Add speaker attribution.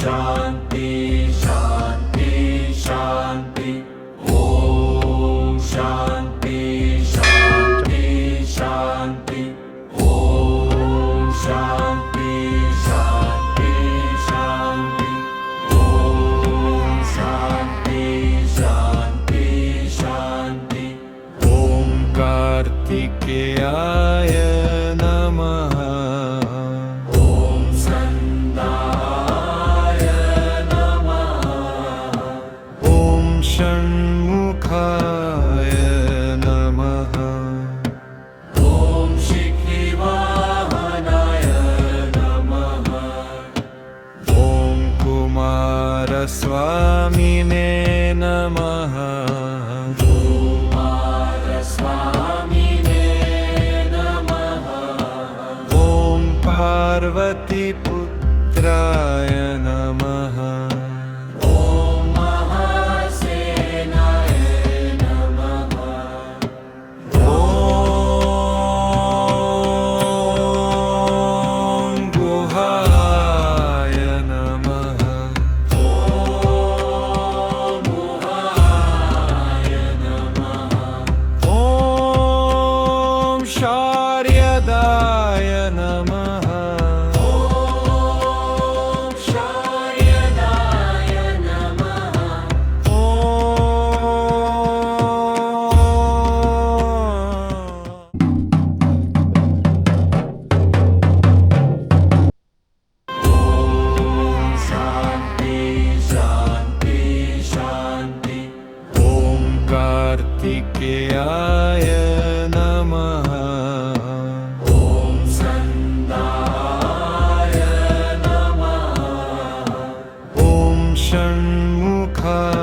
Speaker 1: शांति शांति शांति। ओम शांति शांति शांति। ओम शांति शांति शांति। ओम शांति शांति शांति। ओम कार्तिकेयाय नमः। ओम संदाय नमः। ओम षण्मुखाय नमः। ओम शिखिवाहनाय नमः। ओम कुमारस्वामिने नमः। कुमारस्वामिने नमः। ओम पार्वतीपुत्राय नमः। ओम महासेनाय नमः। ओम गुहाय नमः। ओम गुहाय नमः। ओम शार्यदाय नमः। ओम शार्यदाय नमः। ओम शांति शांति शांति। ओम कार्तिकेयाय नमः। ओम संदाय नमः। ओम षण्मुखाय